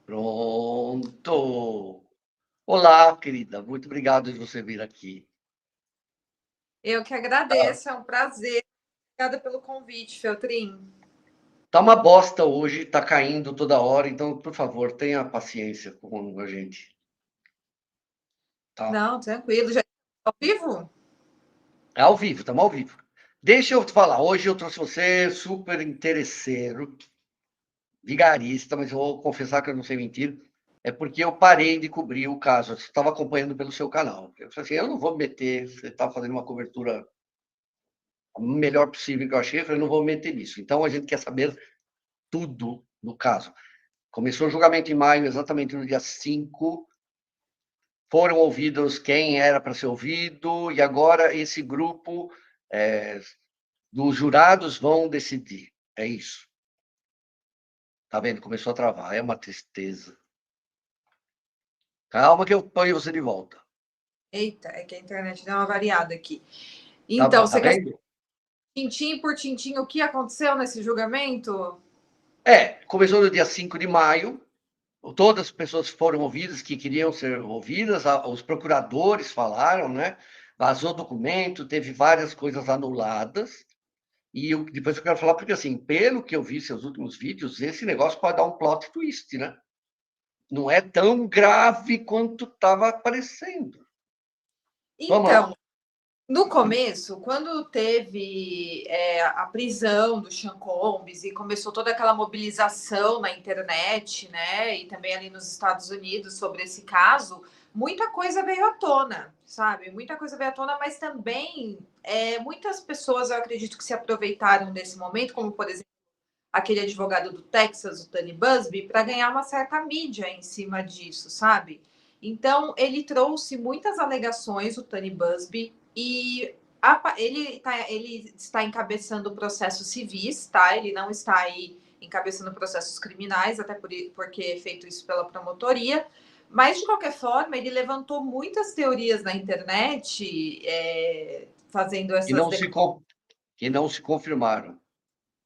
Pronto. Olá, querida. Muito obrigado de você vir aqui. Eu que Tá, agradeço, é um prazer. Obrigada pelo convite, Feltrin. tá uma bosta hoje, tá caindo toda hora, então, por favor, tenha paciência com a gente, tá? Não, tranquilo. Já está ao vivo? É ao vivo, estamos ao vivo. Deixa eu te falar, hoje eu trouxe você super interesseiro, vigarista, mas eu vou confessar que eu não sei mentir. É porque eu parei de cobrir o caso. Eu estava acompanhando pelo seu canal. Eu falei assim, eu não vou me meter, você está fazendo uma cobertura o melhor possível que eu achei, eu falei, não vou me meter nisso. Então a gente quer saber tudo no caso. Começou o julgamento em maio, exatamente no dia 5. Foram ouvidos quem era para ser ouvido, e agora esse grupo dos jurados vão decidir. É isso. Tá vendo? Começou a travar. É uma tristeza. Calma que eu ponho você de volta. Eita, é que a internet deu uma variada aqui. Tá, Então, tá você quer saber vendo? tintim por tintim o que aconteceu nesse julgamento? Começou no dia 5 de maio. Todas as pessoas foram ouvidas que queriam ser ouvidas, os procuradores falaram, né? Vazou documento, teve várias coisas anuladas. E depois eu quero falar, porque, assim, pelo que eu vi seus últimos vídeos, esse negócio pode dar um plot twist, né? Não é tão grave quanto estava parecendo. Vamos lá. Então, no começo, quando teve a prisão do Sean Combs e começou toda aquela mobilização na internet, né, e também ali nos Estados Unidos sobre esse caso, muita coisa veio à tona, sabe? Muita coisa veio à tona, mas também muitas pessoas, eu acredito que se aproveitaram desse momento, como por exemplo aquele advogado do Texas, o Tony Buzbee, para ganhar uma certa mídia em cima disso, sabe? Então, ele trouxe muitas alegações, o Tony Buzbee, e ele está encabeçando processos civis, tá? Ele não está aí encabeçando processos criminais, até porque é feito isso pela promotoria. Mas, de qualquer forma, ele levantou muitas teorias na internet, fazendo Que essas não se, declarações que não se confirmaram.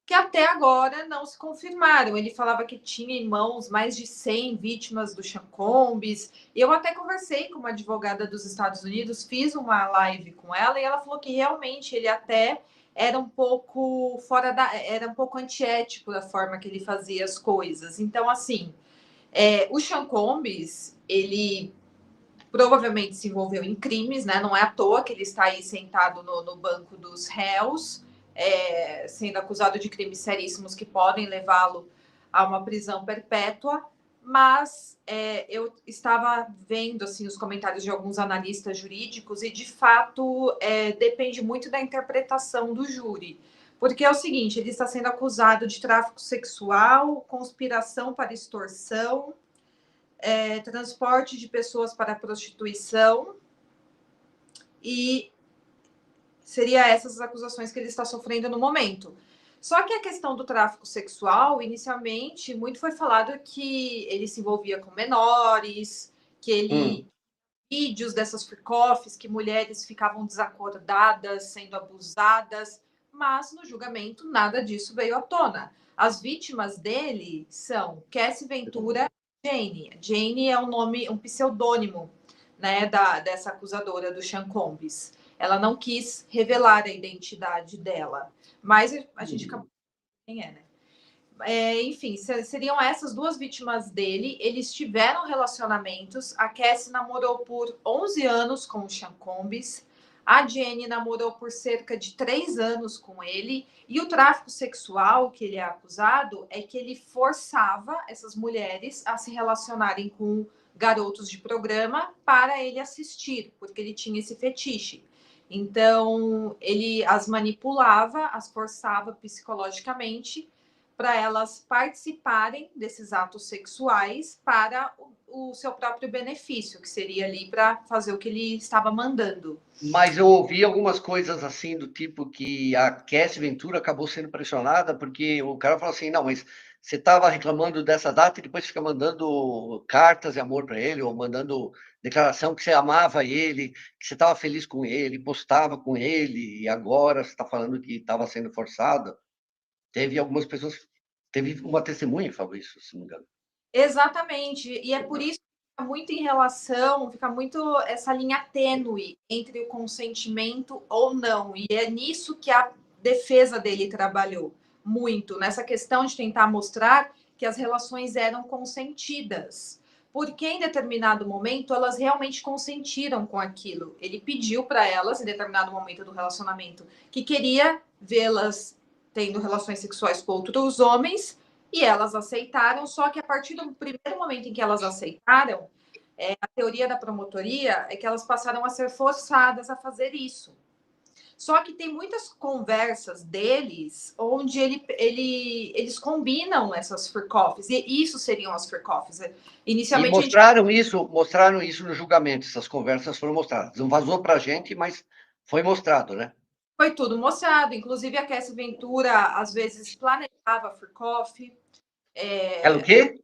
que até agora não se confirmaram. Ele falava que tinha em mãos mais de 100 vítimas do Sean Combs. Eu até conversei com uma advogada dos Estados Unidos, fiz uma live com ela e ela falou que realmente ele até era um pouco era um pouco antiético da forma que ele fazia as coisas. Então, assim, o Sean Combs, ele provavelmente se envolveu em crimes, né? Não é à toa que ele está aí sentado no banco dos réus, sendo acusado de crimes seríssimos que podem levá-lo a uma prisão perpétua. Mas eu estava vendo assim os comentários de alguns analistas jurídicos e de fato depende muito da interpretação do júri. Porque é o seguinte, ele está sendo acusado de tráfico sexual, conspiração para extorsão, transporte de pessoas para prostituição, e seria essas as acusações que ele está sofrendo no momento. Só que a questão do tráfico sexual, inicialmente, muito foi falado que ele se envolvia com menores, que ele Hum. vídeos dessas freak-offs, que mulheres ficavam desacordadas, sendo abusadas, mas no julgamento nada disso veio à tona. As vítimas dele são Cassie Ventura e Jane. Jane é um nome, um pseudônimo, né, dessa acusadora do Sean Combs. Ela não quis revelar a identidade dela, mas a gente acabou quem é, né? Enfim, seriam essas duas vítimas dele. Eles tiveram relacionamentos. A Cassie namorou por 11 anos com o Sean Combs. A Jenny namorou por cerca de 3 anos com ele. E o tráfico sexual que ele é acusado é que ele forçava essas mulheres a se relacionarem com garotos de programa para ele assistir, porque ele tinha esse fetiche. Então, ele as manipulava, as forçava psicologicamente para elas participarem desses atos sexuais para o seu próprio benefício, que seria ali para fazer o que ele estava mandando. Mas eu ouvi algumas coisas assim do tipo que a Cassie Ventura acabou sendo pressionada porque o cara falou assim, não, mas você estava reclamando dessa data e depois fica mandando cartas de amor para ele ou mandando declaração que você amava ele, que você estava feliz com ele, postava com ele e agora você está falando que estava sendo forçada. Teve algumas pessoas, teve uma testemunha que falou isso, se não me engano. Exatamente. E é por isso que fica muito em relação, fica muito essa linha tênue entre o consentimento ou não. E é nisso que a defesa dele trabalhou muito, nessa questão de tentar mostrar que as relações eram consentidas. Porque em determinado momento elas realmente consentiram com aquilo. Ele pediu para elas, em determinado momento do relacionamento, que queria vê-las tendo relações sexuais com outros homens, e elas aceitaram, só que a partir do primeiro momento em que elas aceitaram, a teoria da promotoria é que elas passaram a ser forçadas a fazer isso. Só que tem muitas conversas deles onde eles combinam essas freak-offs, e isso seriam as freak-offs. E Inicialmente a gente mostraram isso no julgamento, essas conversas foram mostradas. Não vazou para a gente, mas foi mostrado, né? foi tudo mostrado, inclusive a Cassie Ventura às vezes planejava freak-off, Ela o quê?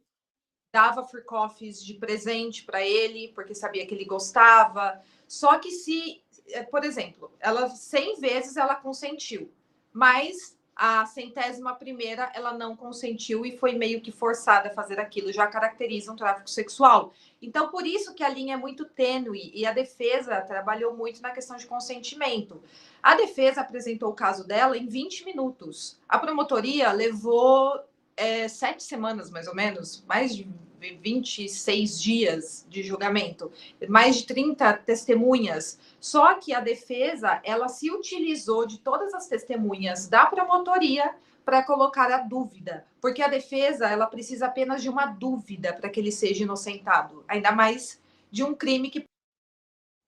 dava freak-offs de presente para ele, porque sabia que ele gostava. Só que se, por exemplo, ela 100 vezes ela consentiu, mas a 100ª ela não consentiu e foi meio que forçada a fazer aquilo, já caracteriza um tráfico sexual. Então, por isso que a linha é muito tênue e a defesa trabalhou muito na questão de consentimento. A defesa apresentou o caso dela em 20 minutos. A promotoria levou 7 semanas, mais ou menos, mais de 26 dias de julgamento, mais de 30 testemunhas. Só que a defesa, ela se utilizou de todas as testemunhas da promotoria para colocar a dúvida, porque a defesa, ela precisa apenas de uma dúvida para que ele seja inocentado, ainda mais de um crime que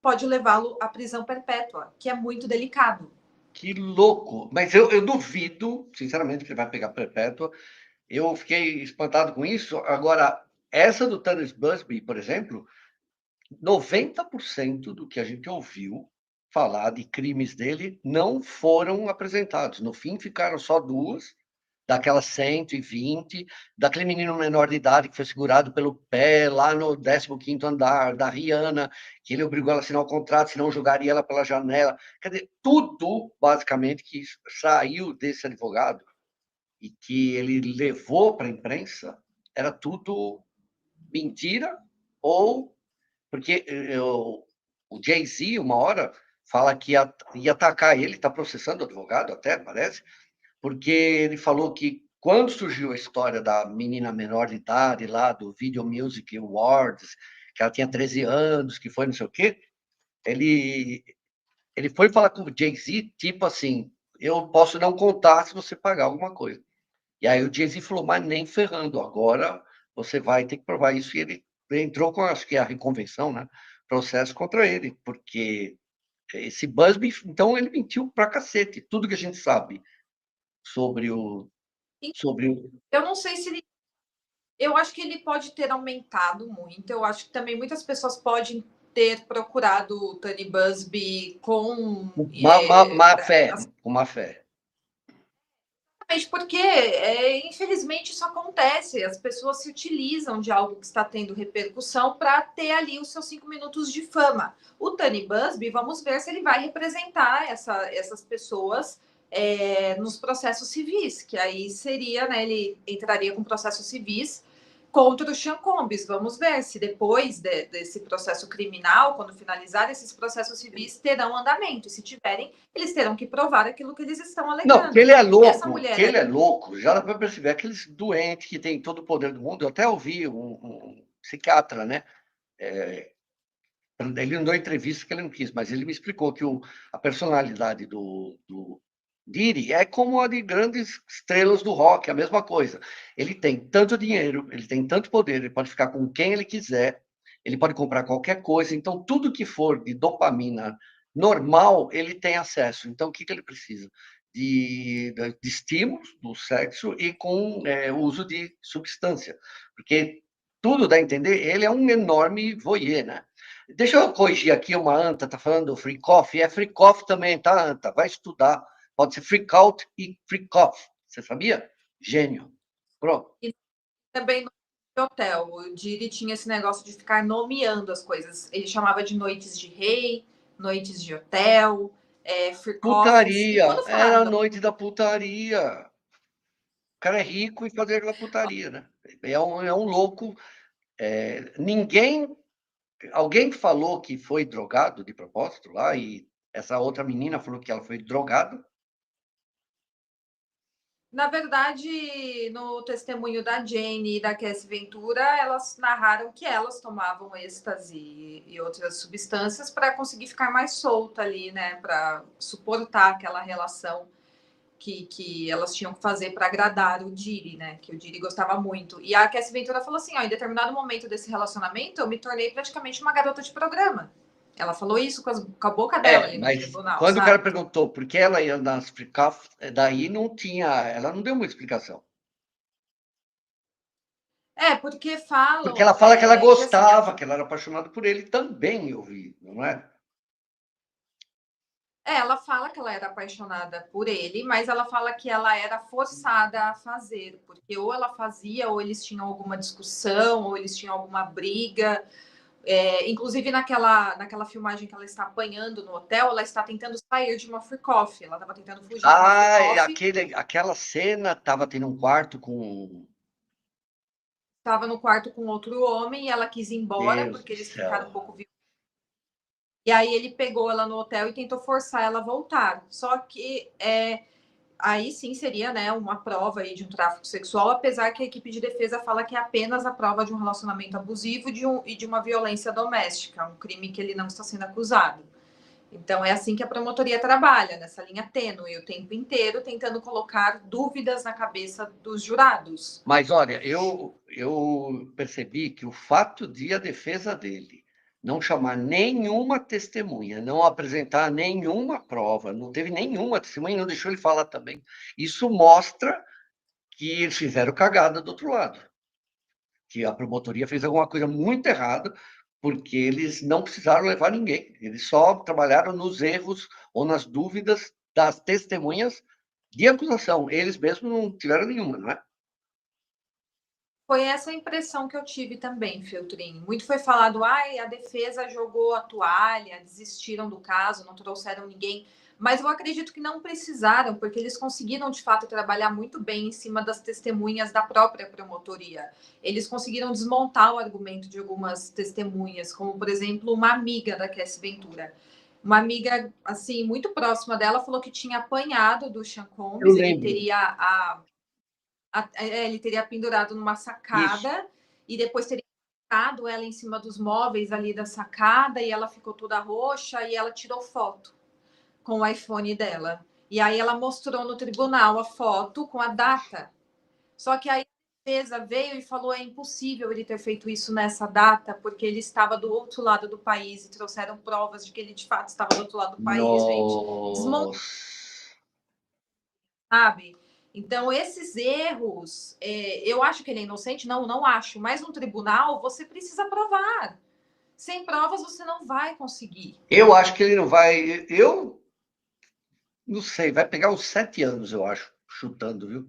pode levá-lo à prisão perpétua, que é muito delicado. Que louco! Mas eu duvido, sinceramente, que ele vai pegar perpétua. Eu fiquei espantado com isso. Agora, essa do Tannis Busby, por exemplo, 90% do que a gente ouviu falar de crimes dele não foram apresentados. No fim, ficaram só duas, daquelas 120, daquele menino menor de idade que foi segurado pelo pé lá no 15º andar, da Rihanna, que ele obrigou ela a assinar o contrato, senão jogaria ela pela janela. Quer dizer, tudo, basicamente, que saiu desse advogado e que ele levou para a imprensa, era tudo mentira ou porque o Jay-Z, uma hora, fala que ia atacar ele, está processando o advogado até, parece, porque ele falou que quando surgiu a história da menina menor de idade lá do Video Music Awards, que ela tinha 13 anos, que foi não sei o quê, ele, ele foi falar com o Jay-Z, tipo assim, eu posso não contar se você pagar alguma coisa. E aí o Jay-Z falou, mas nem ferrando, agora você vai ter que provar isso. E ele entrou com, acho que a reconvenção, né? Processo contra ele, porque esse Busby, então ele mentiu pra cacete. Tudo que a gente sabe sobre o... Sobre o... Eu não sei se ele. Eu acho que ele pode ter aumentado muito. Eu acho que também muitas pessoas podem ter procurado o Tony Busby com. Má fé, com má fé. Porque, infelizmente, isso acontece. As pessoas se utilizam de algo que está tendo repercussão para ter ali os seus 5 minutos de fama. O Tony Busby, vamos ver se ele vai representar essas pessoas nos processos civis, que aí seria, né, ele entraria com processos civis contra o Sean Combs. Vamos ver se depois desse processo criminal, quando finalizar esses processos civis, terão andamento. E se tiverem, eles terão que provar aquilo que eles estão Não, que alegando. ele é Essa louco, que mulher ele aí, é louco, já dá para perceber, aqueles doentes que têm todo o poder do mundo. Eu até ouvi um psiquiatra, né? Ele não deu entrevista que ele não quis, mas ele me explicou que a personalidade do Diddy é como a de grandes estrelas do rock, a mesma coisa. Ele tem tanto dinheiro, ele tem tanto poder, ele pode ficar com quem ele quiser, ele pode comprar qualquer coisa, então tudo que for de dopamina normal, ele tem acesso. Então, o que ele precisa? De estímulos do sexo e com o uso de substância, porque tudo dá a entender, ele é um enorme voyeur, né? Deixa eu corrigir aqui, uma anta está falando free coffee, é free coffee também, tá, anta? Vai estudar. Pode ser freak out e freak off. Você sabia? Gênio. Pronto. e também no hotel, o Didi tinha esse negócio de ficar nomeando as coisas. Ele chamava de noites de rei, noites de hotel, free coffees. E Putaria. quando Era a falaram noite da putaria. cara é rico e fazer aquela putaria, né? É um louco. Ninguém. Alguém falou que foi drogado de propósito lá, e essa outra menina falou que ela foi drogada. Na verdade, no testemunho da Jane e da Cassie Ventura, elas narraram que elas tomavam êxtase e outras substâncias para conseguir ficar mais solta ali, né? Para suportar aquela relação que elas tinham que fazer para agradar o Diri, né? Que o Diri gostava muito. E a Cassie Ventura falou assim: ó, em determinado momento desse relacionamento, eu me tornei praticamente uma garota de programa. Ela falou isso com a boca dela ali no Mas tribunal, quando o cara sabe? perguntou por que ela ia nas free-coff, daí não tinha, ela não deu uma explicação. Porque Porque ela falam fala que ela que assim, gostava, que ela era apaixonada por ele também, eu vi, não é? ela fala que ela era apaixonada por ele, mas ela fala que ela era forçada a fazer, porque ou ela fazia, ou eles tinham alguma discussão, ou eles tinham alguma briga. Inclusive, naquela filmagem que ela está apanhando no hotel, ela está tentando sair de uma free coffee. Ela estava tentando fugir de uma free coffee. Aquela cena estava tendo um quarto com. Estava no quarto com outro homem e ela quis ir embora Deus porque do eles ficaram céu. um pouco violentos. E aí ele pegou ela no hotel e tentou forçar ela a voltar. Só que aí sim seria, né, uma prova aí de um tráfico sexual, apesar que a equipe de defesa fala que é apenas a prova de um relacionamento abusivo e de uma violência doméstica, um crime que ele não está sendo acusado. Então é assim que a promotoria trabalha, nessa linha tênue, o tempo inteiro tentando colocar dúvidas na cabeça dos jurados. Mas olha, eu percebi que o fato de a defesa dele não chamar nenhuma testemunha, não apresentar nenhuma prova, não teve nenhuma testemunha, não deixou ele falar também. Isso mostra que eles fizeram cagada do outro lado, que a promotoria fez alguma coisa muito errada, porque eles não precisaram levar ninguém, eles só trabalharam nos erros ou nas dúvidas das testemunhas de acusação. Eles mesmos não tiveram nenhuma, não é? Foi essa a impressão que eu tive também, Feltrin. Muito foi falado, a defesa jogou a toalha, desistiram do caso, não trouxeram ninguém. Mas eu acredito que não precisaram, porque eles conseguiram, de fato, trabalhar muito bem em cima das testemunhas da própria promotoria. Eles conseguiram desmontar o argumento de algumas testemunhas, como, por exemplo, uma amiga da Cassie Ventura. Uma amiga, assim, muito próxima dela, falou que tinha apanhado do Sean Eu Combs, lembro. ele teria pendurado numa Isso. sacada e depois teria colocado ela em cima dos móveis ali da sacada e ela ficou toda roxa e ela tirou foto com o iPhone dela. E aí ela mostrou no tribunal a foto com a data. Só que aí a defesa veio e falou é impossível ele ter feito isso nessa data porque ele estava do outro lado do país e trouxeram provas de que ele de fato estava do outro lado do país, gente. Desmontou, Nossa. sabe? Então, esses erros, eu acho que ele é inocente? Não, não acho. Mas no tribunal, você precisa provar. Sem provas, você não vai conseguir. Eu acho que ele não vai. Eu não sei, vai pegar uns 7 anos, eu acho, chutando, viu?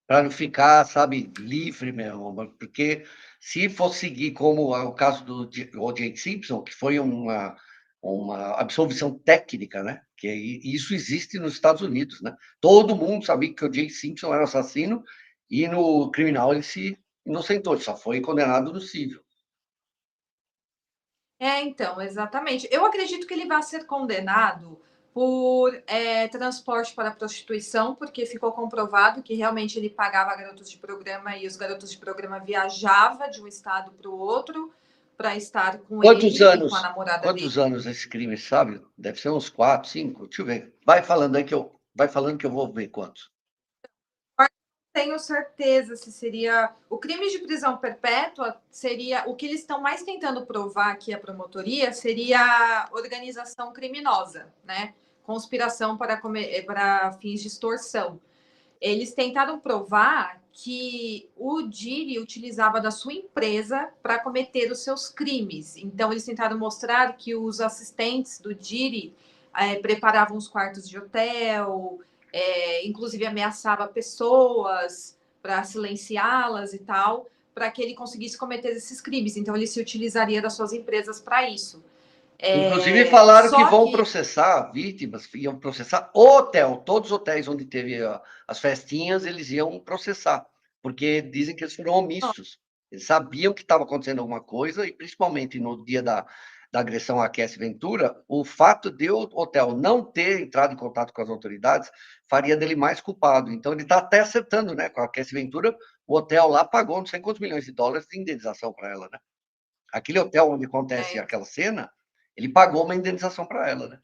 Para não ficar, sabe, livre mesmo. Porque se for seguir como é o caso do O.J. Simpson, que foi uma absolvição técnica, né? Que isso existe nos Estados Unidos, né? Todo mundo sabia que o O.J. Simpson era assassino e no criminal ele se inocentou, ele só foi condenado no civil. Então, exatamente. Eu acredito que ele vai ser condenado por transporte para prostituição, porque ficou comprovado que realmente ele pagava garotos de programa e os garotos de programa viajavam de um estado para o outro para estar com Quantos ele e com a anos? namorada dele. Quantos anos esse crime, sabe? Deve ser uns 4, 5. Deixa eu ver. Vai falando que eu vou ver quantos. Tenho certeza se seria. O crime de prisão perpétua seria. O que eles estão mais tentando provar aqui, a promotoria, seria organização criminosa, né? Conspiração para fins de extorsão. Eles tentaram provar que o Diri utilizava da sua empresa para cometer os seus crimes. Então, eles tentaram mostrar que os assistentes do Diri preparavam os quartos de hotel, inclusive ameaçava pessoas para silenciá-las e tal, para que ele conseguisse cometer esses crimes. Então, ele se utilizaria das suas empresas para isso. Inclusive falaram que Só vão que processar vítimas, iam processar o hotel, todos os hotéis onde teve as festinhas, eles iam processar, porque dizem que eles foram omissos. Eles sabiam que estava acontecendo alguma coisa, e principalmente no dia da agressão à Cassie Ventura, o fato de o hotel não ter entrado em contato com as autoridades faria dele mais culpado. Então ele está até acertando, né? Com a Cassie Ventura, o hotel lá pagou não sei quantos milhões de dólares de indenização para ela, né? Aquele hotel onde acontece é, aquela cena, ele pagou uma indenização para ela, né?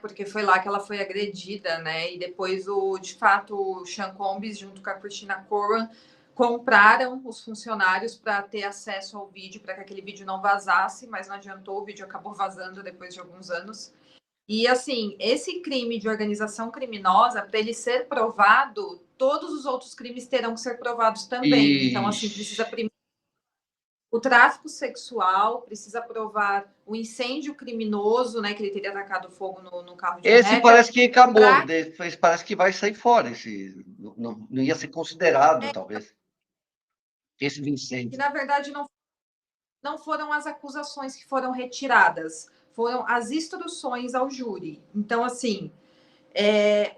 porque foi lá que ela foi agredida, né? E depois de fato, o Sean Combs, junto com a Christina Coran, compraram os funcionários para ter acesso ao vídeo, para que aquele vídeo não vazasse, mas não adiantou, o vídeo acabou vazando depois de alguns anos. E assim, esse crime de organização criminosa, para ele ser provado, todos os outros crimes terão que ser provados também. Então, assim, precisa Ixi. primeiro o tráfico sexual, precisa provar o incêndio criminoso, né? Que ele teria atacado fogo no carro de um Esse rapper. parece que acabou, Pra, depois parece que vai sair fora. Esse, não ia ser considerado, talvez, esse de que incêndio. na verdade não foram as acusações que foram retiradas, foram as instruções ao júri. Então, assim,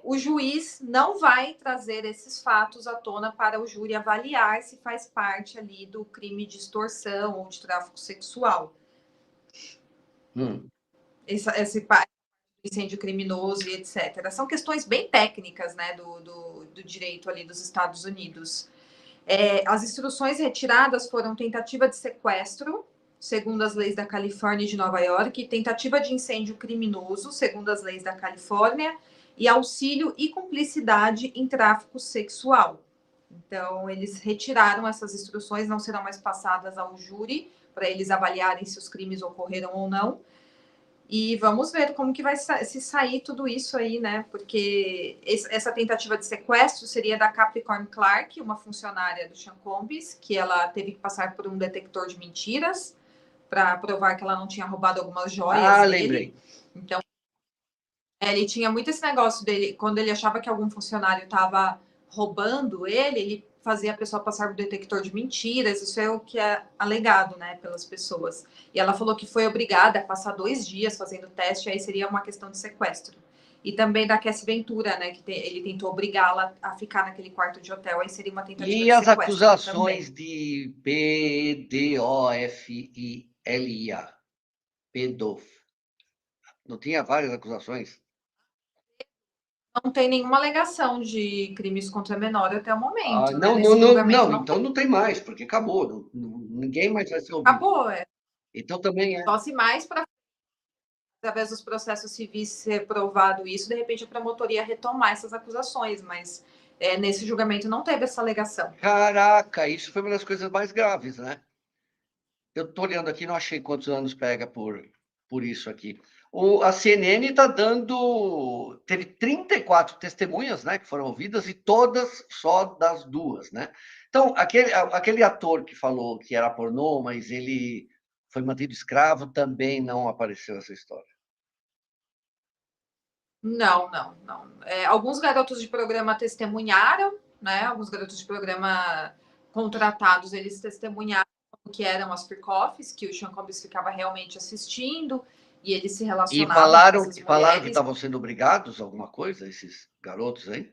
o juiz não vai trazer esses fatos à tona para o júri avaliar se faz parte ali do crime de extorsão ou de tráfico sexual. Hum. Esse incêndio criminoso e etc. São questões bem técnicas, né, do direito ali dos Estados Unidos. As instruções retiradas foram tentativa de sequestro, segundo as leis da Califórnia e de Nova York, tentativa de incêndio criminoso, segundo as leis da Califórnia, e auxílio e cumplicidade em tráfico sexual. Então, eles retiraram essas instruções, não serão mais passadas ao júri para eles avaliarem se os crimes ocorreram ou não. E vamos ver como que vai se sair tudo isso aí, né? Porque essa tentativa de sequestro seria da Capricorn Clark, uma funcionária do Sean Combs, que ela teve que passar por um detector de mentiras para provar que ela não tinha roubado algumas joias Ah, dele. lembrei. Então, ele tinha muito esse negócio dele, quando ele achava que algum funcionário estava roubando ele fazia a pessoa passar por detector de mentiras, isso é o que é alegado, né, pelas pessoas. E ela falou que foi obrigada a passar 2 dias fazendo teste, aí seria uma questão de sequestro. E também da Cassie Ventura, né, que ele tentou obrigá-la a ficar naquele quarto de hotel, aí seria uma tentativa E de as sequestro também. acusações de pedofilia, pedof. Não tinha várias acusações? Não tem nenhuma alegação de crimes contra menor até o Ah, momento, né? não, não, Nesse não, julgamento não, não então tem. não tem mais, porque acabou. Ninguém mais vai ser ouvido. Acabou, Então também é. só se mais para através dos processos civis ser provado isso, de repente a promotoria retomar essas acusações, mas nesse julgamento não teve essa alegação. Caraca, isso foi uma das coisas mais graves, né? Eu estou olhando aqui, não achei quantos anos pega por isso aqui. A CNN está dando. Teve 34 testemunhas, né, que foram ouvidas, e todas só das duas, né? Então, aquele ator que falou que era pornô, mas ele foi mantido escravo, também não apareceu essa história. Não, não, não. Alguns garotos de programa testemunharam, né? Alguns garotos de programa contratados, eles testemunharam que eram as freak-offs, que o Sean Combs ficava realmente assistindo e eles se E relacionavam com falaram, essas falaram que mulheres. estavam sendo obrigados a alguma coisa, esses garotos aí?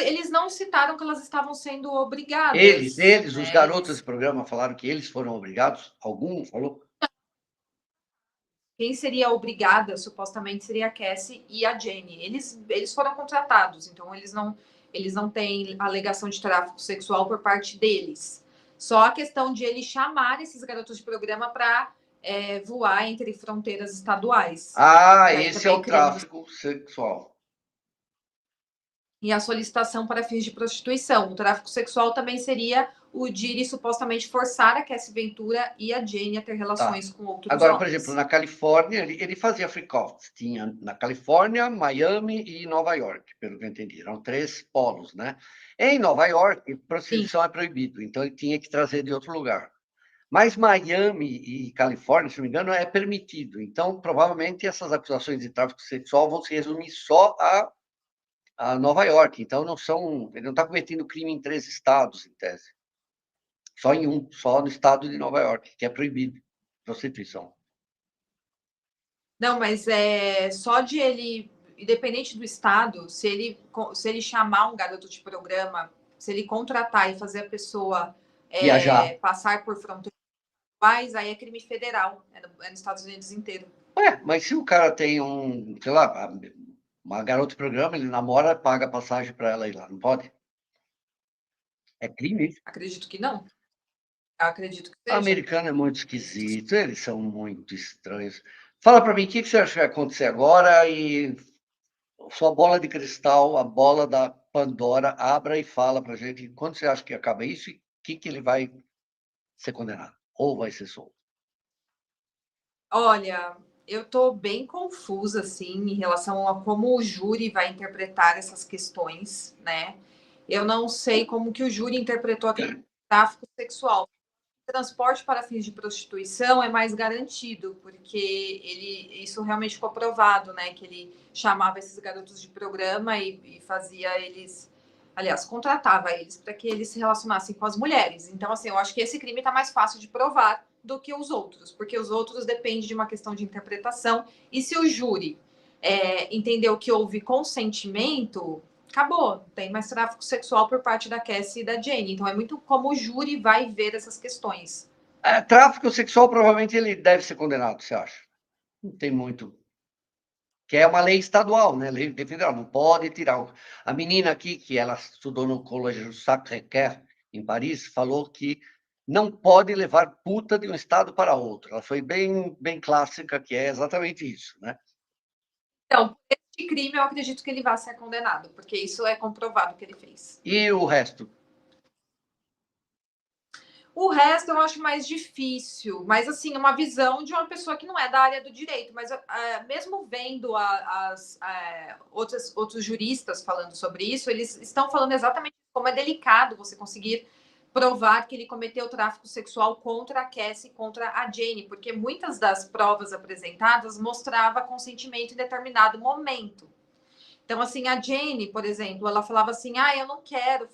Eles não citaram que elas estavam sendo Eles, obrigadas, eles, os né? garotos Eles desse programa falaram que eles foram obrigados? Algum falou? quem seria obrigada, supostamente, seria a Cassie e a Jenny. Eles foram contratados, então eles não têm alegação de tráfico sexual por parte deles. Só a questão de ele chamar esses garotos de programa para voar entre fronteiras estaduais. Ah, Que aí esse é também o criando tráfico sexual. e a solicitação para fins de prostituição. O tráfico sexual também seria o de supostamente forçar a Cassie Ventura e a Jenny a ter Tá. relações com outros Agora, por exemplo, homens. na Califórnia, ele fazia freak-offs. Tinha na Califórnia, Miami e Nova York, pelo que eu entendi. Eram 3 polos, né? Em Nova York, Sim. prostituição é proibido, então ele tinha que trazer de outro lugar. Mas Miami e Califórnia, se não me engano, é permitido. Então, provavelmente, essas acusações de tráfico sexual vão se resumir só a Nova York. Então, não são. Ele não está cometendo crime em 3 estados, em tese. Só em um, só no estado de Nova York, que é proibido prostituição. Não, mas é só de ele, independente do estado, se ele chamar um garoto de programa, se ele contratar e fazer a pessoa Viajar. passar por fronteiras, aí é crime federal, nos Estados Unidos inteiro. Mas se o cara tem sei lá, uma garota de programa, ele namora, paga passagem para ela ir lá, não pode? É crime isso? Acredito que não. Eu acredito que O seja. americano é muito esquisito, eles são muito estranhos. Fala para mim, o que você acha que vai acontecer agora? E sua bola de cristal, a bola da Pandora, abra e fala para gente quando você acha que acaba isso e o que ele vai ser condenado ou vai ser solto. Olha, eu estou bem confusa assim em relação a como o júri vai interpretar essas questões, né? Eu não sei como que o júri interpretou a questão do tráfico sexual. Transporte para fins de prostituição é mais garantido, porque isso realmente ficou provado, né? Que ele chamava esses garotos de programa e fazia eles, aliás, contratava eles para que eles se relacionassem com as mulheres. Então, assim, eu acho que esse crime está mais fácil de provar do que os outros, porque os outros dependem de uma questão de interpretação. E se o júri entendeu que houve consentimento, acabou, não tem mais tráfico sexual por parte da Cassie e da Jane. Então é muito como o júri vai ver essas questões. Tráfico sexual, provavelmente ele deve ser condenado, você acha? Não tem muito. Que é uma lei estadual, né? Lei federal, não pode tirar. A menina aqui, que ela estudou no Colégio Sacré-Cœur, em Paris, falou que não pode levar puta de um estado para outro. Ela foi bem clássica, que é exatamente isso, né? Então, por este crime, eu acredito que ele vai ser condenado, porque isso é comprovado que ele fez. E o resto? O resto eu acho mais difícil, mas assim, uma visão de uma pessoa que não é da área do direito, mas mesmo vendo outros juristas falando sobre isso, eles estão falando exatamente como é delicado você conseguir provar que ele cometeu tráfico sexual contra a Cassie e contra a Jane, porque muitas das provas apresentadas mostrava consentimento em determinado momento. Então, assim, a Jane, por exemplo, ela falava assim: eu não quero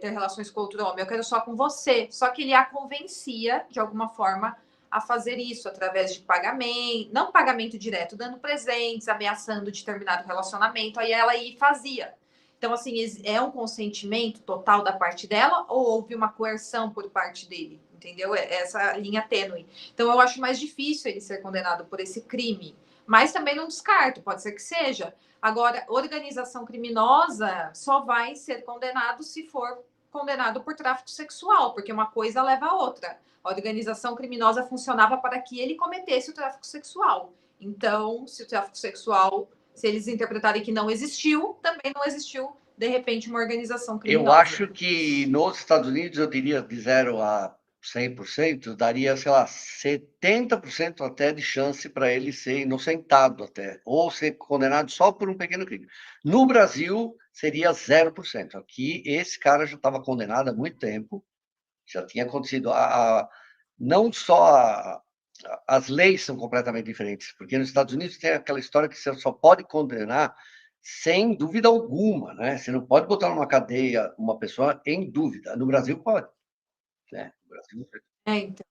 ter relações com outro homem, eu quero só com você. Só que ele a convencia, de alguma forma, a fazer isso através de pagamento, não pagamento direto, dando presentes, ameaçando de terminar o relacionamento, aí ela ia e fazia. Então, assim, é um consentimento total da parte dela ou houve uma coerção por parte dele? Entendeu? Essa linha tênue. Então, eu acho mais difícil ele ser condenado por esse crime. Mas também não descarto, pode ser que seja. Agora, organização criminosa só vai ser condenado se for condenado por tráfico sexual, porque uma coisa leva a outra. A organização criminosa funcionava para que ele cometesse o tráfico sexual. Então, se o tráfico sexual, se eles interpretarem que não existiu, também não existiu, de repente, uma organização criminosa. Eu acho que nos Estados Unidos, eu diria de 0 a 100%, daria, sei lá, 70% até de chance para ele ser inocentado até, ou ser condenado só por um pequeno crime. No Brasil, seria 0%. Aqui, esse cara já estava condenado há muito tempo, já tinha acontecido. Não só as leis são completamente diferentes, porque nos Estados Unidos tem aquela história que você só pode condenar sem dúvida alguma, né? Você não pode botar numa cadeia uma pessoa em dúvida. No Brasil pode, né? No Brasil, Então,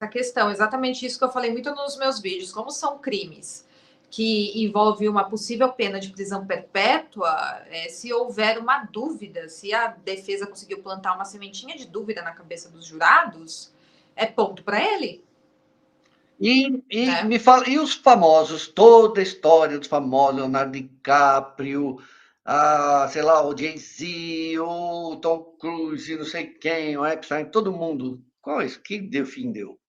essa questão, exatamente isso que eu falei muito nos meus vídeos. Como são crimes que envolvem uma possível pena de prisão perpétua, se houver uma dúvida, se a defesa conseguiu plantar uma sementinha de dúvida na cabeça dos jurados, é ponto para ele. E Né? me fala, e os famosos, toda a história dos famosos, Leonardo DiCaprio, sei lá, o Jay-Z, o Tom Cruise, não sei quem, o Epstein, todo mundo. Qual é isso? Que deu fim deu?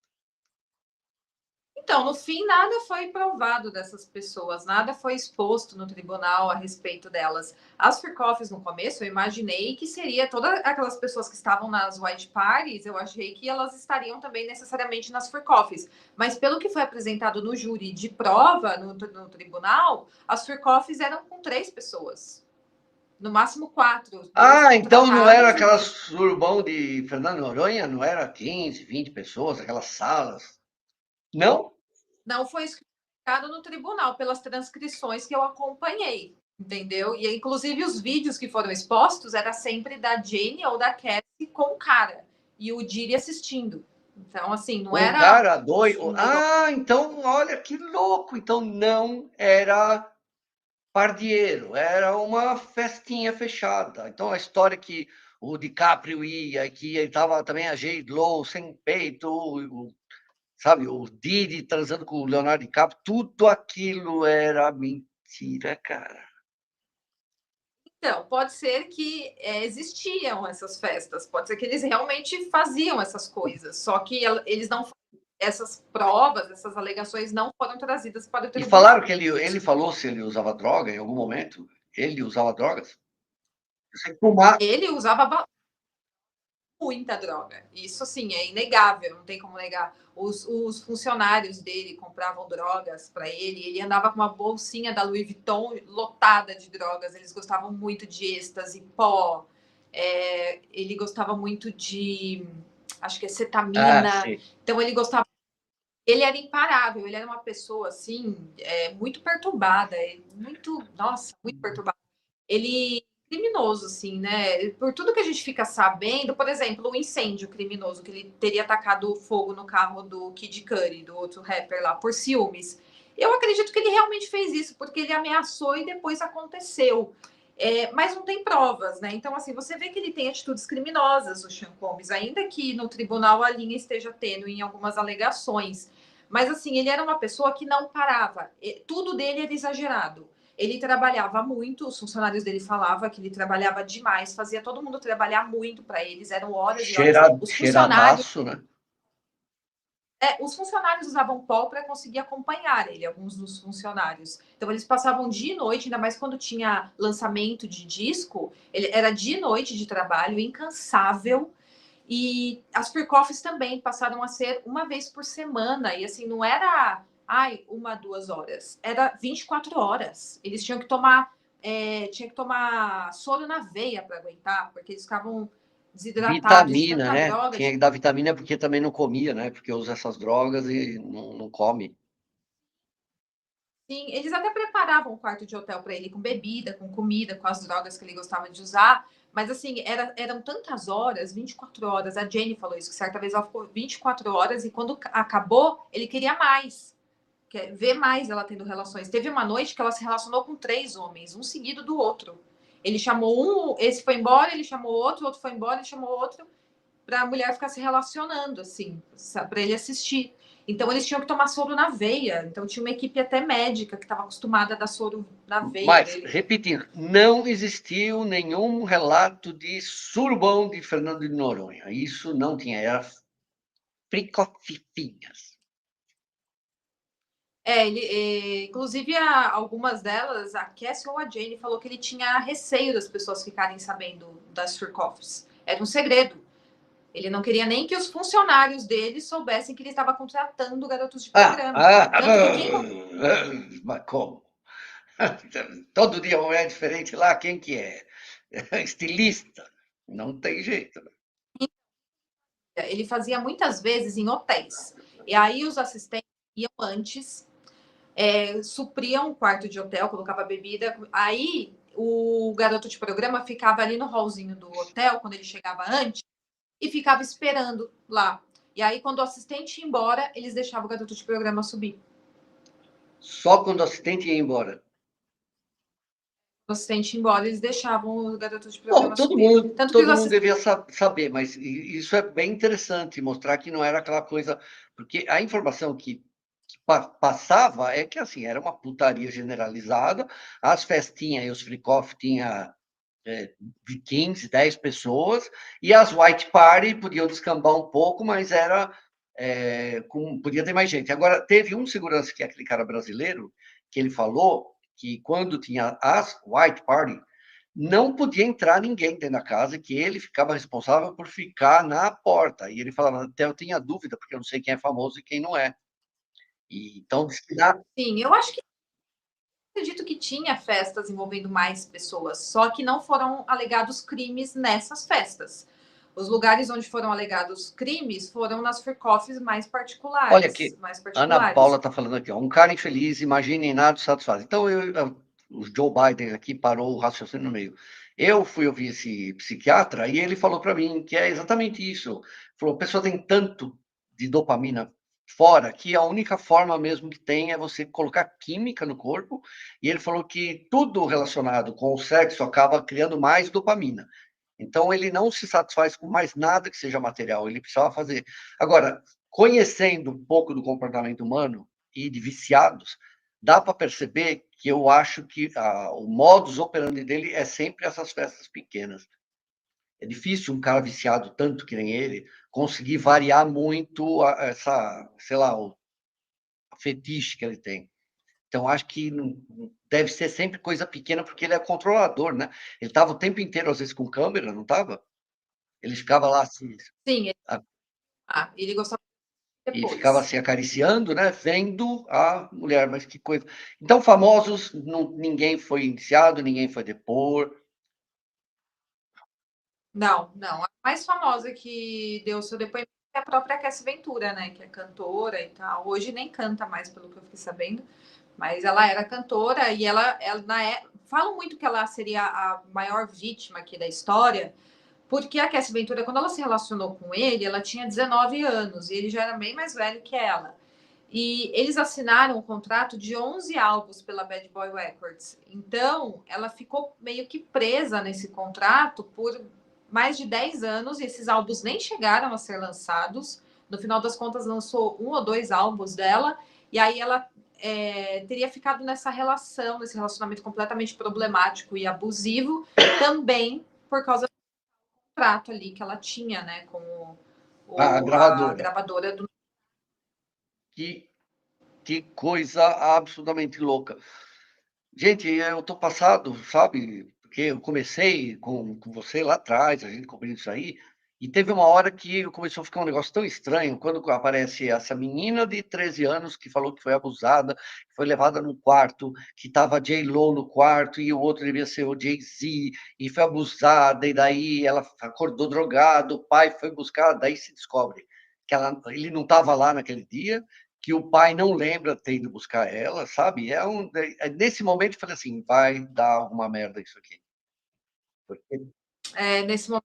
Então, no fim, nada foi provado dessas pessoas, nada foi exposto no tribunal a respeito delas. As freak-offs no começo, eu imaginei que seria todas aquelas pessoas que estavam nas white parties, eu achei que elas estariam também necessariamente nas freak-offs. Mas pelo que foi apresentado no júri de prova, no tribunal, as freak-offs eram com 3 pessoas. No máximo 4. 2 Então não era contratadas e aquelas surubão de Fernando Noronha, não era 15, 20 pessoas, aquelas salas. Não? não foi explicado no tribunal pelas transcrições que eu acompanhei. entendeu? E inclusive os vídeos que foram expostos era sempre da Jane ou da Cassie com o cara e o Diri assistindo. Então, assim, não Um era cara doido. um negócio. Ah, então, olha que louco. Então, não era pardieiro, era uma festinha fechada. Então, a história que o DiCaprio ia, que estava também a J.Lo sem peito, sabe, o Didi transando com o Leonardo DiCaprio, tudo aquilo era mentira, cara. Então, pode ser que existiam essas festas, pode ser que eles realmente faziam essas coisas, só que eles não, essas provas, essas alegações não foram trazidas para o E tribunal. falaram que ele falou se ele usava droga em algum momento. Ele usava drogas? Sem fumar. Ele usava muita droga, isso sim, é inegável, não tem como negar. Os funcionários dele compravam drogas para ele andava com uma bolsinha da Louis Vuitton lotada de drogas, eles gostavam muito de êxtase, pó, ele gostava muito de, acho que é Ah, cetamina, sim. então ele gostava, ele era imparável, ele era uma pessoa assim, muito perturbada, muito, nossa, muito perturbada. Ele criminoso, assim, né? Por tudo que a gente fica sabendo, por exemplo, o incêndio criminoso, que ele teria atacado fogo no carro do Kid Cudi, do outro rapper lá, por ciúmes. Eu acredito que ele realmente fez isso, porque ele ameaçou e depois aconteceu. Mas não tem provas, né? Então, assim, você vê que ele tem atitudes criminosas, o Sean Combs, ainda que no tribunal a linha esteja tendo em algumas alegações. Mas, assim, ele era uma pessoa que não parava. Tudo dele era exagerado. Ele trabalhava muito, os funcionários dele falavam que ele trabalhava demais, fazia todo mundo trabalhar muito para eles, eram horas e horas. Cheiradaço, né? Os funcionários usavam pó para conseguir acompanhar ele, alguns dos funcionários. Então eles passavam dia e noite, ainda mais quando tinha lançamento de disco, ele era dia e noite de trabalho, incansável. E as freak-offs também passaram a ser uma vez por semana. E assim, não era 1, 2 horas. Era 24 horas. Eles tinham que tomar soro na veia para aguentar, porque eles ficavam desidratados de Vitamina, tanta né? droga. Tinha que dar vitamina porque também não comia, né? Porque usa essas drogas e não come. Sim, eles até preparavam um quarto de hotel para ele com bebida, com comida, com as drogas que ele gostava de usar. Mas assim, eram tantas horas, 24 horas. A Jane falou isso, que certa vez ela ficou 24 horas e quando acabou, ele queria mais. Quer ver mais ela tendo relações. Teve uma noite que ela se relacionou com 3 homens, um seguido do outro. Ele chamou um, esse foi embora, ele chamou outro foi embora, ele chamou outro, para a mulher ficar se relacionando, assim, para ele assistir. Então eles tinham que tomar soro na veia. Então tinha uma equipe até médica que estava acostumada a dar soro na veia Mas, dele. repetindo, não existiu nenhum relato de surubão de Fernando de Noronha. Isso não tinha, era fricofifinhas. Inclusive, algumas delas, a Cassie ou a Jane, falou que ele tinha receio das pessoas ficarem sabendo das freak-offs. Era um segredo. Ele não queria nem que os funcionários dele soubessem que ele estava contratando garotos de programa. Tanto que quem. Mas como? Todo dia uma mulher diferente lá, quem que é? Estilista? Não tem jeito. Ele fazia muitas vezes em hotéis. E aí os assistentes iam antes, supriam um quarto de hotel, colocava bebida. Aí o garoto de programa ficava ali no hallzinho do hotel, quando ele chegava antes, e ficava esperando lá. E aí, quando o assistente ia embora, eles deixavam o garoto de programa subir. Só quando o assistente ia embora. O assistente ia embora, eles deixavam o garoto de Bom, programa subir. Tanto que os todo mundo assistentes. devia saber, mas isso é bem interessante, mostrar que não era aquela coisa. Porque a informação que passava é que assim, era uma putaria generalizada, as festinhas e os freak-off tinha de 15, 10 pessoas, e as white party podiam descambar um pouco, mas podia ter mais gente. Agora, teve um segurança, que é aquele cara brasileiro, que ele falou que quando tinha as white party, não podia entrar ninguém dentro da casa, que ele ficava responsável por ficar na porta. E ele falava, até eu tinha dúvida, porque eu não sei quem é famoso e quem não é. E, então, Sim, eu acho que acredito que tinha festas envolvendo mais pessoas, só que não foram alegados crimes nessas festas. Os lugares onde foram alegados crimes foram nas freak-offs mais olha particulares, aqui, mais Ana particulares. Paula está falando aqui, ó, um cara infeliz, imagine nada satisfaz. Então, o Joe Biden aqui parou o raciocínio no meio. Eu fui ouvir esse psiquiatra e ele falou para mim que é exatamente isso. Falou, a pessoa tem tanto de dopamina fora que a única forma mesmo que tem é você colocar química no corpo, e ele falou que tudo relacionado com o sexo acaba criando mais dopamina. Então ele não se satisfaz com mais nada que seja material, ele precisava fazer. Agora, conhecendo um pouco do comportamento humano e de viciados, dá para perceber que eu acho que o modus operandi dele é sempre essas festas pequenas. É difícil um cara viciado tanto que nem ele conseguir variar muito essa, sei lá, o fetiche que ele tem. Então, acho que deve ser sempre coisa pequena, porque ele é controlador, né? Ele estava o tempo inteiro, às vezes, com câmera, não estava? Ele ficava lá assim, Sim, ele gostava e ficava depois. assim acariciando, né? Vendo a mulher, mas que coisa. Então, famosos, não, ninguém foi indiciado, ninguém foi depor. Não, não. A mais famosa que deu seu depoimento é a própria Cassie Ventura, né? Que é cantora e tal. Hoje nem canta mais, pelo que eu fiquei sabendo. Mas ela era cantora e falam muito que ela seria a maior vítima aqui da história, porque a Cassie Ventura, quando ela se relacionou com ele, ela tinha 19 anos e ele já era bem mais velho que ela. E eles assinaram um contrato de 11 álbuns pela Bad Boy Records. Então, ela ficou meio que presa nesse contrato por mais de 10 anos e esses álbuns nem chegaram a ser lançados. No final das contas, lançou um ou dois álbuns dela. E aí ela teria ficado nessa relação, nesse relacionamento completamente problemático e abusivo, também por causa do contrato ali que ela tinha, né, com A a gravadora. gravadora do. Que, que coisa absurdamente louca. Gente, eu estou passado, sabe? Porque eu comecei com você lá atrás, a gente cobrindo isso aí, e teve uma hora que começou a ficar um negócio tão estranho, quando aparece essa menina de 13 anos que falou que foi abusada, que foi levada num quarto, que estava J-Lo no quarto, e o outro devia ser o Jay-Z, e foi abusada, e daí ela acordou drogada, o pai foi buscar, daí se descobre que ele não estava lá naquele dia, que o pai não lembra ter ido buscar ela, sabe? Nesse momento eu falei assim, vai dar alguma merda isso aqui. Porque, Nesse momento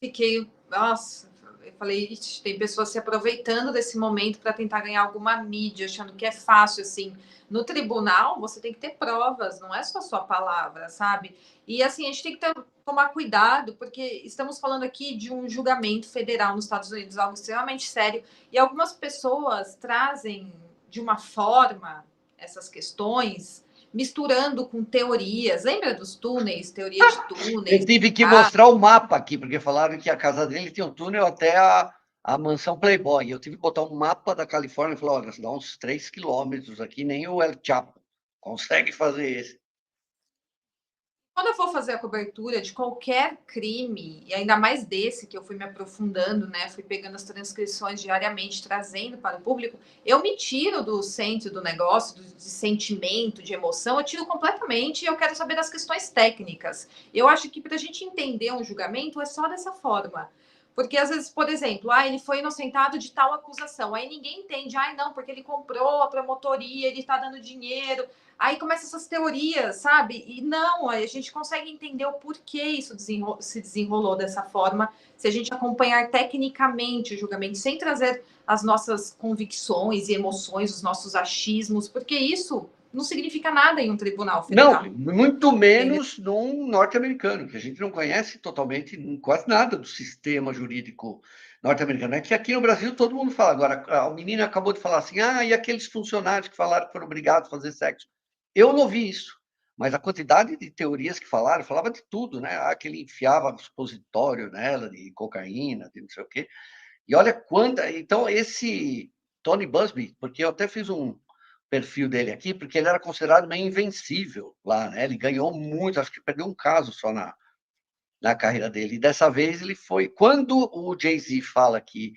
fiquei, nossa, eu falei, ixi, tem pessoas se aproveitando desse momento para tentar ganhar alguma mídia, achando que é fácil, assim. No tribunal, você tem que ter provas, não é só sua palavra, sabe? E assim, a gente tem que tomar cuidado, porque estamos falando aqui de um julgamento federal nos Estados Unidos, algo extremamente sério, e algumas pessoas trazem de uma forma essas questões misturando com teorias. Lembra dos túneis, teoria de eu túneis? tive que mostrar o mapa aqui, porque falaram que a casa dele tinha um túnel até a mansão Playboy. Eu tive que botar um mapa da Califórnia e falar, olha, dá uns 3 quilômetros aqui, nem o El Chapo consegue fazer esse. Quando eu for fazer a cobertura de qualquer crime, e ainda mais desse que eu fui me aprofundando, né? Fui pegando as transcrições diariamente, trazendo para o público, eu me tiro do centro do negócio, de sentimento, de emoção, eu tiro completamente e eu quero saber das questões técnicas. Eu acho que para a gente entender um julgamento é só dessa forma. Porque às vezes, por exemplo, ele foi inocentado de tal acusação. Aí ninguém entende, não, porque ele comprou a promotoria, ele está dando dinheiro. Aí começam essas teorias, sabe? E não, a gente consegue entender o porquê isso se desenrolou dessa forma, se a gente acompanhar tecnicamente o julgamento, sem trazer as nossas convicções e emoções, os nossos achismos, porque isso não significa nada em um tribunal Não, federal. muito Entendeu? menos num norte-americano, que a gente não conhece totalmente quase nada do sistema jurídico norte-americano. É que aqui no Brasil todo mundo fala. Agora, a menina acabou de falar assim: e aqueles funcionários que falaram que foram obrigados a fazer sexo? Eu não vi isso, mas a quantidade de teorias que falaram, falava de tudo, né? Que ele enfiava supositório nela, de cocaína, de não sei o quê. E olha quanta. Então, esse Tony Busby, porque eu até fiz um perfil dele aqui, porque ele era considerado meio invencível lá, né? Ele ganhou muito, acho que perdeu um caso só na carreira dele. E dessa vez ele foi. Quando o Jay-Z fala que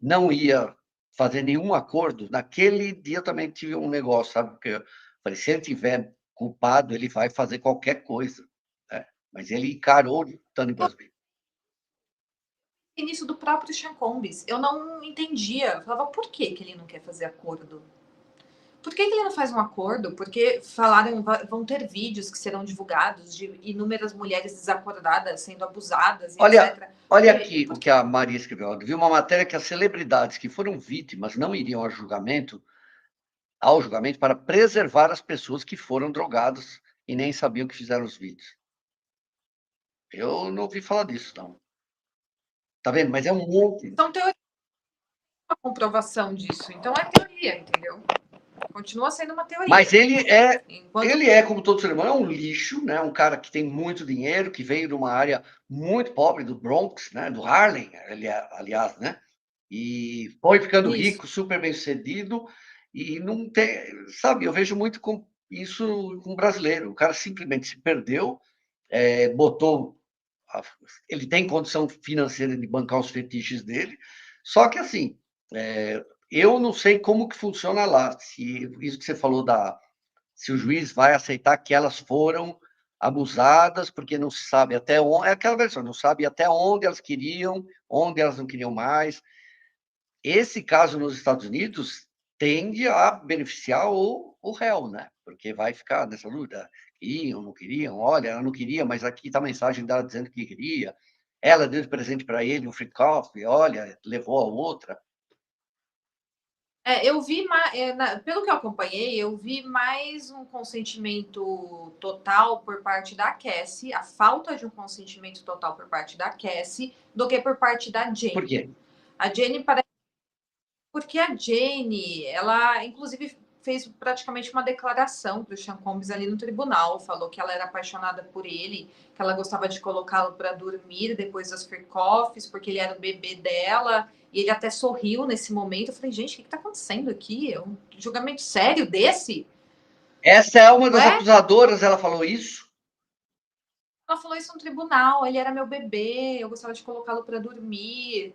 não ia fazer nenhum acordo, naquele dia eu também tive um negócio, sabe? Porque eu falei, se ele tiver culpado, ele vai fazer qualquer coisa. Né? Mas ele encarou o Tony Busby. Início do próprio Sean Combs, eu não entendia. Eu falava, por que ele não quer fazer acordo? Por que ele não faz um acordo? Porque falaram, vão ter vídeos que serão divulgados de inúmeras mulheres desacordadas sendo abusadas, etc. Olha aqui o que a Maria escreveu. Eu vi uma matéria que as celebridades que foram vítimas não iriam ao julgamento para preservar as pessoas que foram drogadas e nem sabiam que fizeram os vídeos. Eu não ouvi falar disso, não. Tá vendo? Mas é um monte. São teorias, a comprovação disso. Então é teoria, entendeu? Continua sendo uma teoria. Mas ele é, como todo ser humano, é um lixo, né? Um cara que tem muito dinheiro, que veio de uma área muito pobre do Bronx, né? Do Harlem, aliás, né? E foi ficando rico, super bem sucedido, e não tem, sabe? Eu vejo muito com isso com o brasileiro. O cara simplesmente se perdeu, botou. Ele tem condição financeira de bancar os fetiches dele, só que assim. Eu não sei como que funciona lá, se isso que você falou se o juiz vai aceitar que elas foram abusadas, porque não se sabe até onde, é aquela versão, não sabe até onde elas queriam, onde elas não queriam mais. Esse caso nos Estados Unidos tende a beneficiar o réu, né? Porque vai ficar nessa dúvida, queriam, não queriam, olha, ela não queria, mas aqui está a mensagem dela dizendo que queria, ela deu de presente para ele um free coffee, olha, levou a outra. Eu vi, pelo que eu acompanhei, eu vi mais um consentimento total por parte da Cassie, a falta de um consentimento total por parte da Cassie, do que por parte da Jane. Por quê? A Jane parece. Porque a Jane, ela inclusive fez praticamente uma declaração para o Sean Combs ali no tribunal, falou que ela era apaixonada por ele, que ela gostava de colocá-lo para dormir depois das free coffees, porque ele era o bebê dela, e ele até sorriu nesse momento. Eu falei, gente, o que está acontecendo aqui? É um julgamento sério desse? Essa é uma das acusadoras, ela falou isso? Ela falou isso no tribunal, ele era meu bebê, eu gostava de colocá-lo para dormir.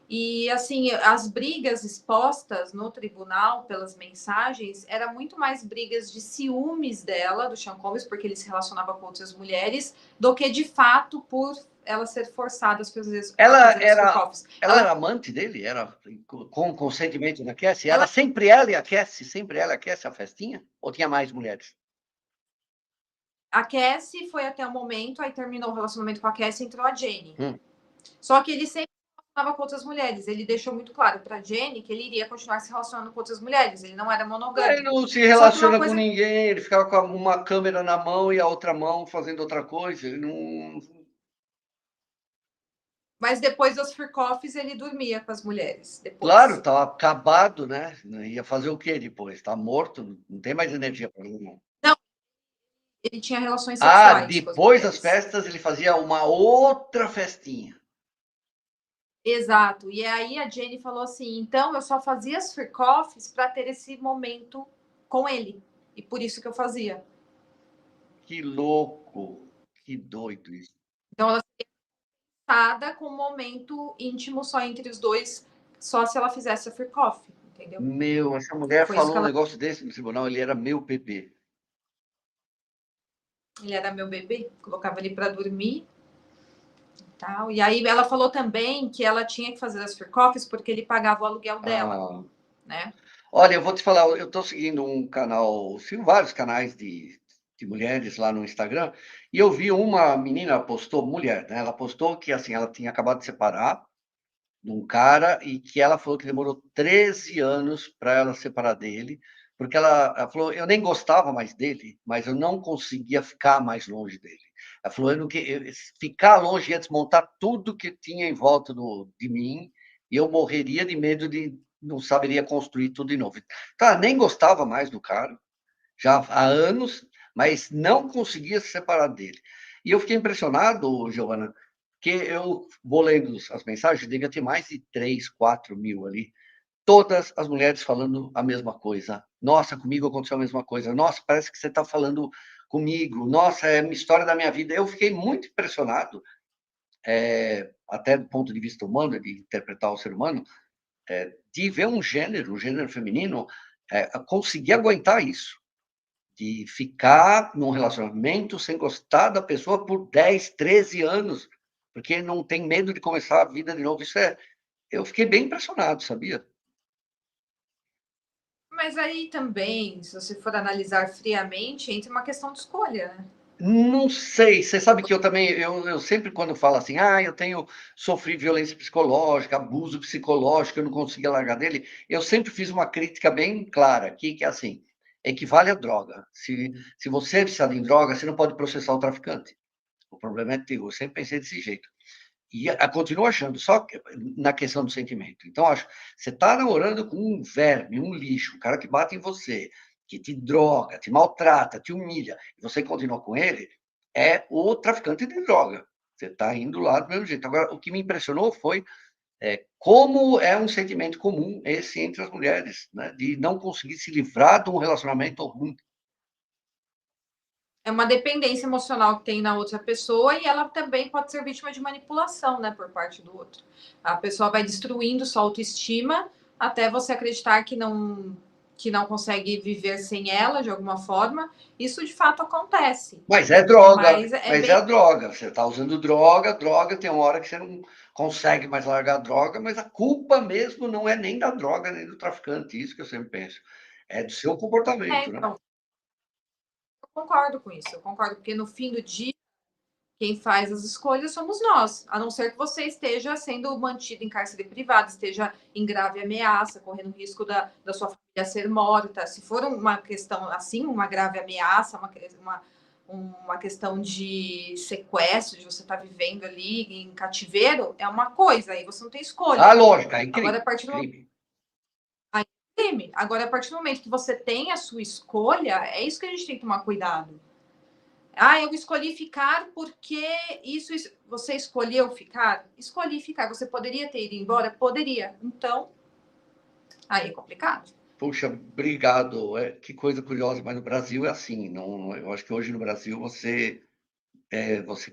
E, assim, as brigas expostas no tribunal pelas mensagens era muito mais brigas de ciúmes dela, do Sean Combs, porque ele se relacionava com outras mulheres, do que, de fato, por ela ser forçada a fazer as Ela era amante dele? Era com consentimento da Cassie? Era sempre ela e a Cassie? Sempre ela e a Cassie a festinha? Ou tinha mais mulheres? A Cassie foi até o momento, aí terminou o relacionamento com a Cassie e entrou a Jane. Só que ele sempre relacionava com outras mulheres. Ele deixou muito claro para Jenny que ele iria continuar se relacionando com outras mulheres. Ele não era monogâmico. Ele não se relaciona com ninguém, ele ficava com uma câmera na mão e a outra mão fazendo outra coisa. Ele não. Mas depois das free coffees, ele dormia com as mulheres. Depois. Claro, estava acabado, né? Ia fazer o quê depois? Está morto, não tem mais energia para ele. Não, ele tinha relações sexuais. Depois das festas, ele fazia uma outra festinha. Exato. E aí a Jenny falou assim: então eu só fazia as free coffees para ter esse momento com ele. E por isso que eu fazia. Que louco, que doido isso. Então ela seria com um momento íntimo só entre os dois, só se ela fizesse a free coffee, entendeu? Meu, essa mulher falou um negócio desse no tribunal, ele era meu bebê. Ele era meu bebê, colocava ele para dormir. Tal. E aí ela falou também que ela tinha que fazer as free coffees porque ele pagava o aluguel dela, né? Olha, eu vou te falar, eu estou seguindo um canal, sigo vários canais de mulheres lá no Instagram, e eu vi uma menina postou, mulher, né? Ela postou que assim, ela tinha acabado de separar de um cara e que ela falou que demorou 13 anos para ela separar dele, porque ela falou, eu nem gostava mais dele, mas eu não conseguia ficar mais longe dele. Ela falou, ficar longe ia desmontar tudo que tinha em volta de mim e eu morreria de medo de não saberia construir tudo de novo. Tá, nem gostava mais do cara, já há anos, mas não conseguia se separar dele. E eu fiquei impressionado, Giovana, que eu vou lendo as mensagens, devia ter mais de 3, 4 mil ali, todas as mulheres falando a mesma coisa. Nossa, comigo aconteceu a mesma coisa. Nossa, parece que você está falando comigo. Nossa, é a história da minha vida. Eu fiquei muito impressionado, até do ponto de vista humano, de interpretar o ser humano, de ver um gênero feminino, conseguir aguentar isso, de ficar num relacionamento sem gostar da pessoa por 10, 13 anos, porque não tem medo de começar a vida de novo. Eu fiquei bem impressionado, sabia? mas aí também, se você for analisar friamente, entra uma questão de escolha, né? Não sei, você sabe que eu também, eu sempre quando falo assim, eu tenho sofri violência psicológica, abuso psicológico, eu não conseguia largar dele, eu sempre fiz uma crítica bem clara aqui, que é assim, equivale a droga. Se você é viciado em droga, você não pode processar o traficante. O problema é teu, eu sempre pensei desse jeito. E continuo achando, só que na questão do sentimento. Então, acho, você está namorando com um verme, um lixo, um cara que bate em você, que te droga, te maltrata, te humilha, e você continua com ele, é o traficante de droga. Você está indo lá do mesmo jeito. Agora, o que me impressionou foi como é um sentimento comum esse entre as mulheres, né? De não conseguir se livrar de um relacionamento ruim. É uma dependência emocional que tem na outra pessoa e ela também pode ser vítima de manipulação, né, por parte do outro. A pessoa vai destruindo sua autoestima até você acreditar que não consegue viver sem ela de alguma forma. Isso de fato acontece. Mas é droga, Mas é mas é bem. a droga. Você está usando droga, droga, tem uma hora que você não consegue mais largar a droga, mas a culpa mesmo não é nem da droga, nem do traficante, isso que eu sempre penso. É do seu comportamento, né? Então, eu concordo com isso, eu concordo, porque no fim do dia, quem faz as escolhas somos nós, a não ser que você esteja sendo mantido em cárcere privado, esteja em grave ameaça, correndo risco da sua família ser morta. Se for uma questão assim, uma grave ameaça, uma questão de sequestro, de você estar vivendo ali em cativeiro, é uma coisa, aí você não tem escolha. Lógico, aí Agora, a crime, partir do crime. crime, agora, a partir do momento que você tem a sua escolha, é isso que a gente tem que tomar cuidado. Eu escolhi ficar porque isso. Você escolheu ficar? Escolhi ficar. Você poderia ter ido embora? Poderia. Então, aí é complicado. Puxa, obrigado. Que coisa curiosa, mas no Brasil é assim. Não, eu acho que hoje no Brasil você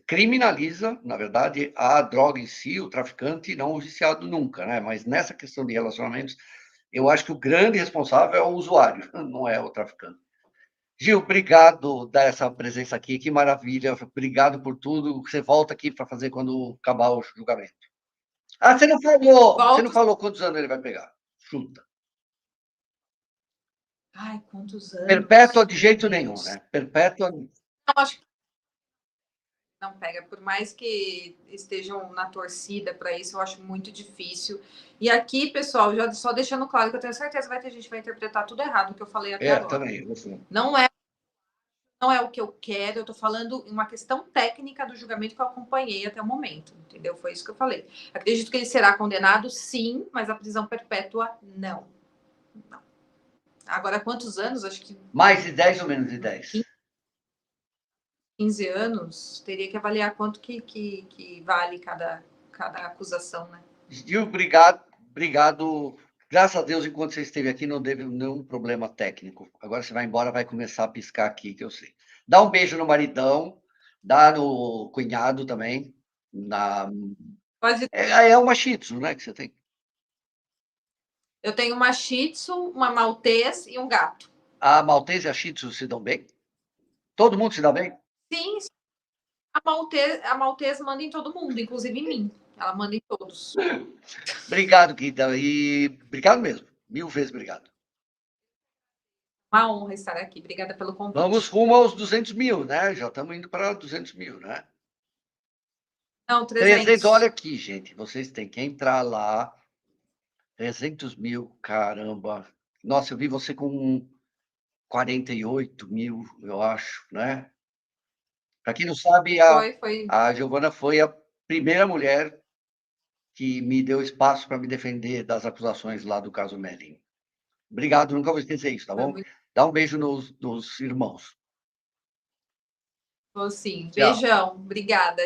criminaliza, na verdade, a droga em si, o traficante, não o viciado nunca, né? Mas nessa questão de relacionamentos, eu acho que o grande responsável é o usuário, não é o traficante. Gil, obrigado dessa presença aqui, que maravilha. Obrigado por tudo. Você volta aqui para fazer quando acabar o julgamento. Você não Volto. falou quantos anos ele vai pegar. Chuta. Ai, quantos Perpétua anos? de Meu jeito nenhum, Deus. né? Perpétua. Não, acho que não pega. Por mais que estejam na torcida para isso, eu acho muito difícil. E aqui, pessoal, já só deixando claro que eu tenho certeza que vai ter gente que vai interpretar tudo errado o que eu falei até agora. Também. Você. Não é não é o que eu quero, eu tô falando em uma questão técnica do julgamento que eu acompanhei até o momento, entendeu? Foi isso que eu falei. Acredito que ele será condenado, sim, mas a prisão perpétua, não. Não. Agora, quantos anos? Acho que Mais de 10 ou menos de 10? 15 anos, teria que avaliar quanto que vale cada acusação, né? Gil, obrigado. Obrigado. Graças a Deus, enquanto você esteve aqui, não teve nenhum problema técnico. Agora você vai embora, vai começar a piscar aqui, que eu sei. Dá um beijo no maridão, dá no cunhado também. Na... Quase. É uma Shih Tzu, né, que você tem. Eu tenho uma Shih Tzu, uma Maltês e um gato. A Maltese e a Shih Tzu se dão bem? Todo mundo se dá bem? Sim, a Maltês manda em todo mundo, inclusive em mim. Ela manda em todos. Obrigado, Guida. E obrigado mesmo. 1000 vezes obrigado. Uma honra estar aqui. Obrigada pelo Vamos convite. rumo aos 200 mil, né? Já estamos indo para 200 mil, né? Não, 300, olha 300. aqui, gente. Vocês têm que entrar lá. 300 mil, caramba. Nossa, eu vi você com 48 mil, eu acho, né? Para quem não sabe, Foi. a Giovana foi a primeira mulher que me deu espaço para me defender das acusações lá do caso Melling. Obrigado, nunca vou esquecer isso, tá Foi bom? muito Dá um beijo nos irmãos. bom, sim. Tchau. Beijão. Obrigada.